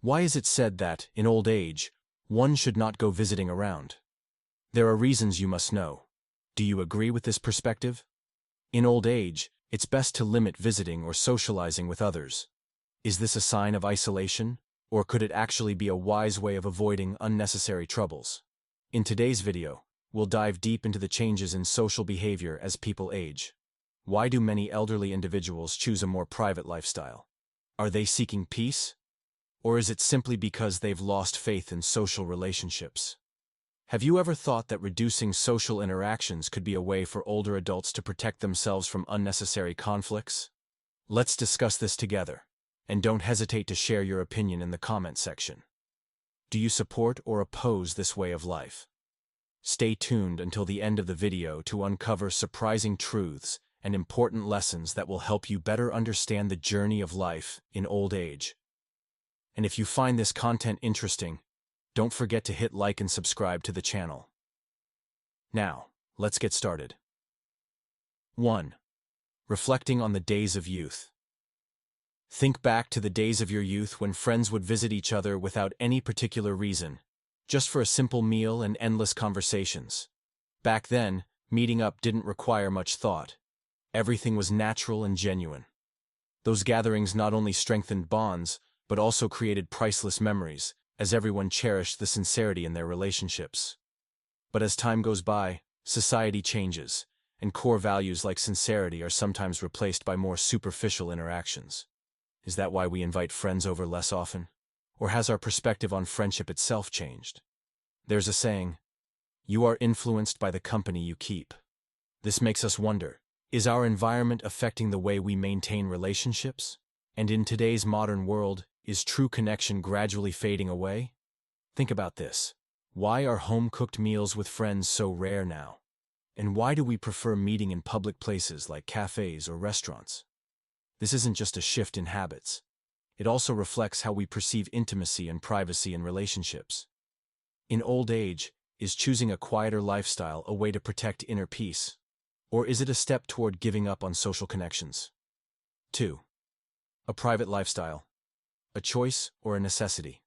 Why is it said that, in old age, one should not go visiting around? There are reasons you must know. Do you agree with this perspective? In old age, it's best to limit visiting or socializing with others. Is this a sign of isolation, or could it actually be a wise way of avoiding unnecessary troubles? In today's video, we'll dive deep into the changes in social behavior as people age. Why do many elderly individuals choose a more private lifestyle? Are they seeking peace? Or is it simply because they've lost faith in social relationships? Have you ever thought that reducing social interactions could be a way for older adults to protect themselves from unnecessary conflicts? Let's discuss this together, and don't hesitate to share your opinion in the comment section. Do you support or oppose this way of life? Stay tuned until the end of the video to uncover surprising truths and important lessons that will help you better understand the journey of life in old age. And if you find this content interesting, don't forget to hit like and subscribe to the channel. Now, let's get started. 1. Reflecting on the days of youth. Think back to the days of your youth when friends would visit each other without any particular reason, just for a simple meal and endless conversations. Back then, meeting up didn't require much thought. Everything was natural and genuine. Those gatherings not only strengthened bonds, but also created priceless memories, as everyone cherished the sincerity in their relationships. But as time goes by, society changes, and core values like sincerity are sometimes replaced by more superficial interactions. Is that why we invite friends over less often? Or has our perspective on friendship itself changed? There's a saying, "You are influenced by the company you keep." This makes us wonder, is our environment affecting the way we maintain relationships? And in today's modern world, is true connection gradually fading away? Think about this. Why are home-cooked meals with friends so rare now? And why do we prefer meeting in public places like cafes or restaurants? This isn't just a shift in habits. It also reflects how we perceive intimacy and privacy in relationships. In old age, is choosing a quieter lifestyle a way to protect inner peace? Or is it a step toward giving up on social connections? 2. A private lifestyle. A choice or a necessity?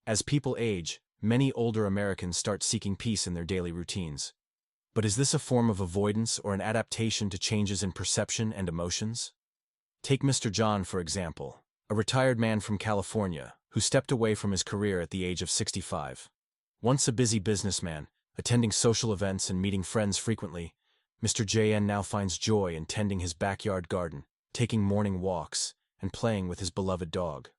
As people age, many older Americans start seeking peace in their daily routines. But is this a form of avoidance or an adaptation to changes in perception and emotions? Take Mr. John, for example, a retired man from California who stepped away from his career at the age of 65. Once a busy businessman, attending social events and meeting friends frequently, Mr. JN now finds joy in tending his backyard garden, taking morning walks, and playing with his beloved dog.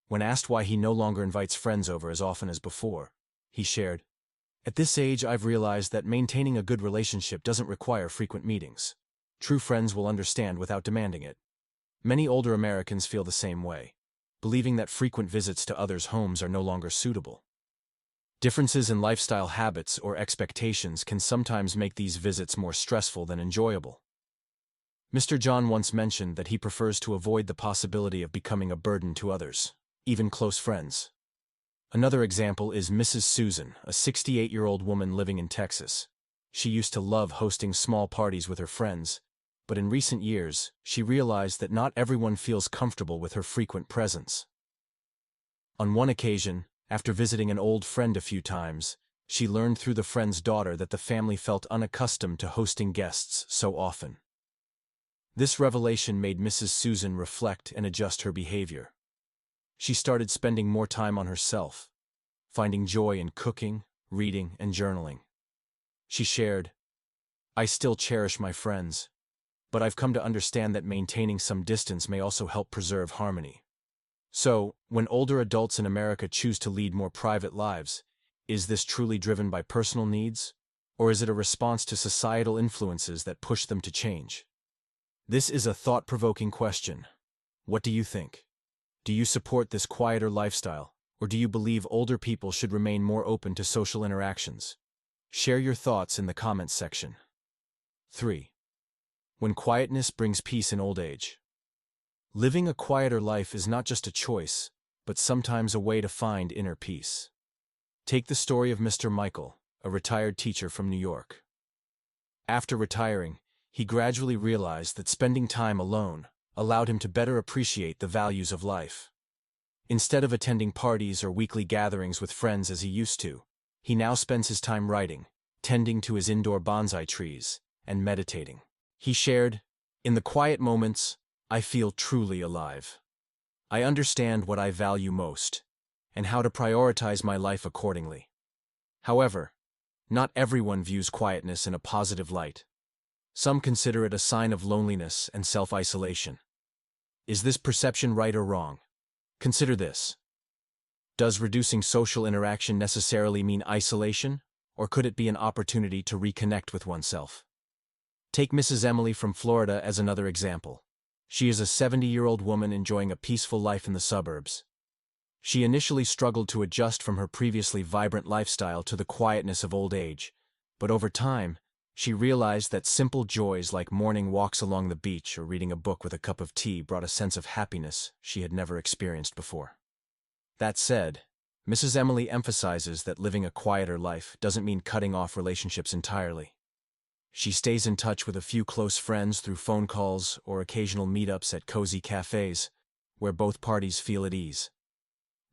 When asked why he no longer invites friends over as often as before, he shared, "At this age, I've realized that maintaining a good relationship doesn't require frequent meetings. True friends will understand without demanding it." Many older Americans feel the same way, believing that frequent visits to others' homes are no longer suitable. Differences in lifestyle habits or expectations can sometimes make these visits more stressful than enjoyable. Mr. John once mentioned that he prefers to avoid the possibility of becoming a burden to others, even close friends. Another example is Mrs. Susan, a 68-year-old woman living in Texas. She used to love hosting small parties with her friends, but in recent years, she realized that not everyone feels comfortable with her frequent presence. On one occasion, after visiting an old friend a few times, she learned through the friend's daughter that the family felt unaccustomed to hosting guests so often. This revelation made Mrs. Susan reflect and adjust her behavior. She started spending more time on herself, finding joy in cooking, reading, and journaling. She shared, "I still cherish my friends, but I've come to understand that maintaining some distance may also help preserve harmony." So, when older adults in America choose to lead more private lives, is this truly driven by personal needs, or is it a response to societal influences that push them to change? This is a thought-provoking question. What do you think? Do you support this quieter lifestyle, or do you believe older people should remain more open to social interactions? Share your thoughts in the comments section. 3. When quietness brings peace in old age. Living a quieter life is not just a choice, but sometimes a way to find inner peace. Take the story of Mr. Michael, a retired teacher from New York. After retiring, he gradually realized that spending time alone allowed him to better appreciate the values of life. Instead of attending parties or weekly gatherings with friends as he used to, he now spends his time writing, tending to his indoor bonsai trees, and meditating. He shared, "In the quiet moments, I feel truly alive. I understand what I value most, and how to prioritize my life accordingly." However, not everyone views quietness in a positive light. Some consider it a sign of loneliness and self-isolation. Is this perception right or wrong? Consider this. Does reducing social interaction necessarily mean isolation, or could it be an opportunity to reconnect with oneself? Take Mrs. Emily from Florida as another example. She is a 70-year-old woman enjoying a peaceful life in the suburbs. She initially struggled to adjust from her previously vibrant lifestyle to the quietness of old age, but over time, she realized that simple joys like morning walks along the beach or reading a book with a cup of tea brought a sense of happiness she had never experienced before. That said, Mrs. Emily emphasizes that living a quieter life doesn't mean cutting off relationships entirely. She stays in touch with a few close friends through phone calls or occasional meetups at cozy cafes, where both parties feel at ease.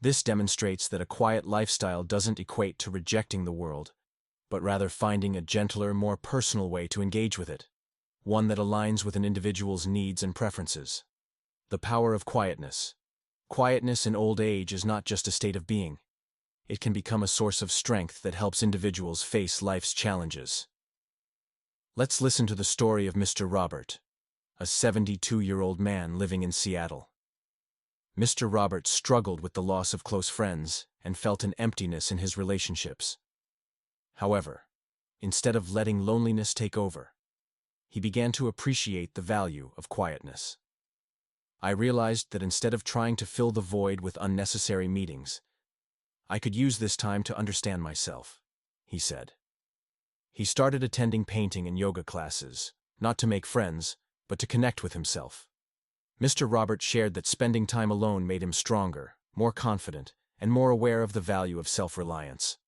This demonstrates that a quiet lifestyle doesn't equate to rejecting the world, but rather finding a gentler, more personal way to engage with it, one that aligns with an individual's needs and preferences. The power of quietness. Quietness in old age is not just a state of being. It can become a source of strength that helps individuals face life's challenges. Let's listen to the story of Mr. Robert, a 72-year-old man living in Seattle. Mr. Robert struggled with the loss of close friends and felt an emptiness in his relationships. However, instead of letting loneliness take over, he began to appreciate the value of quietness. "I realized that instead of trying to fill the void with unnecessary meetings, I could use this time to understand myself," he said. He started attending painting and yoga classes, not to make friends, but to connect with himself. Mr. Robert shared that spending time alone made him stronger, more confident, and more aware of the value of self-reliance.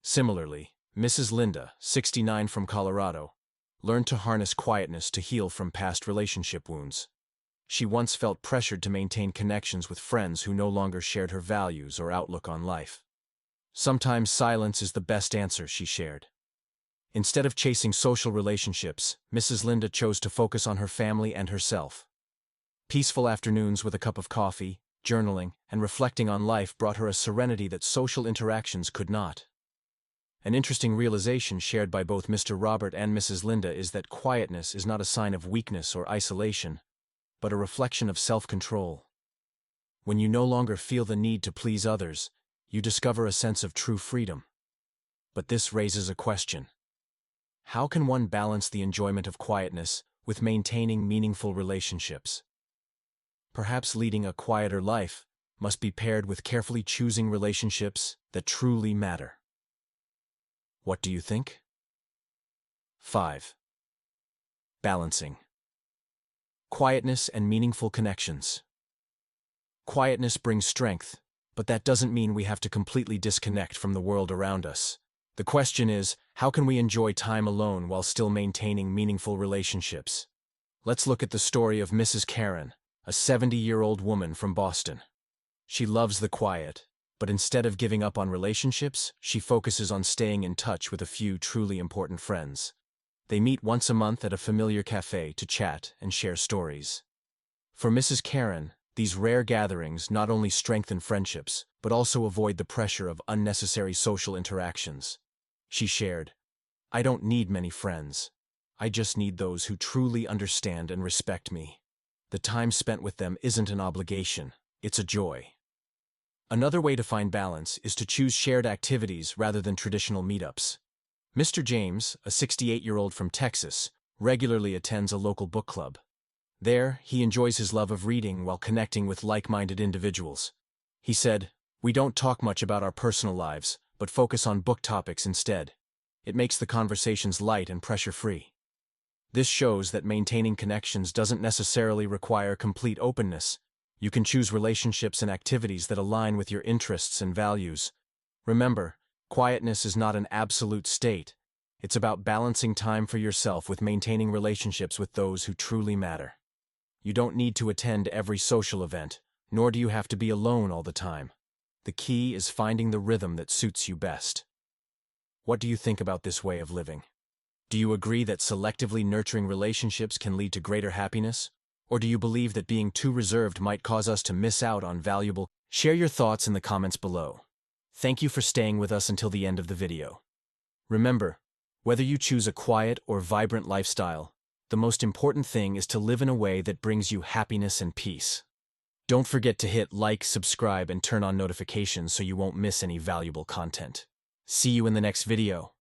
Similarly, Mrs. Linda, 69 from Colorado, learned to harness quietness to heal from past relationship wounds. She once felt pressured to maintain connections with friends who no longer shared her values or outlook on life. "Sometimes silence is the best answer," she shared. Instead of chasing social relationships, Mrs. Linda chose to focus on her family and herself. Peaceful afternoons with a cup of coffee, journaling, and reflecting on life brought her a serenity that social interactions could not. An interesting realization shared by both Mr. Robert and Mrs. Linda is that quietness is not a sign of weakness or isolation, but a reflection of self-control. When you no longer feel the need to please others, you discover a sense of true freedom. But this raises a question. How can one balance the enjoyment of quietness with maintaining meaningful relationships? Perhaps leading a quieter life must be paired with carefully choosing relationships that truly matter. What do you think? 5. Balancing. Quietness and meaningful connections. Quietness brings strength, but that doesn't mean we have to completely disconnect from the world around us. The question is, how can we enjoy time alone while still maintaining meaningful relationships? Let's look at the story of Mrs. Karen, a 70-year-old woman from Boston. She loves the quiet, but instead of giving up on relationships, she focuses on staying in touch with a few truly important friends. They meet once a month at a familiar cafe to chat and share stories. For Mrs. Karen, these rare gatherings not only strengthen friendships, but also avoid the pressure of unnecessary social interactions. She shared, "I don't need many friends. I just need those who truly understand and respect me. The time spent with them isn't an obligation, it's a joy." Another way to find balance is to choose shared activities rather than traditional meetups. Mr. James, a 68-year-old from Texas, regularly attends a local book club. There, he enjoys his love of reading while connecting with like-minded individuals. He said, "We don't talk much about our personal lives, but focus on book topics instead. It makes the conversations light and pressure-free." This shows that maintaining connections doesn't necessarily require complete openness. You can choose relationships and activities that align with your interests and values. Remember, quietness is not an absolute state. It's about balancing time for yourself with maintaining relationships with those who truly matter. You don't need to attend every social event, nor do you have to be alone all the time. The key is finding the rhythm that suits you best. What do you think about this way of living? Do you agree that selectively nurturing relationships can lead to greater happiness? Or do you believe that being too reserved might cause us to miss out on valuable? Share your thoughts in the comments below. Thank you for staying with us until the end of the video. Remember, whether you choose a quiet or vibrant lifestyle, the most important thing is to live in a way that brings you happiness and peace. Don't forget to hit like, subscribe, and turn on notifications so you won't miss any valuable content. See you in the next video.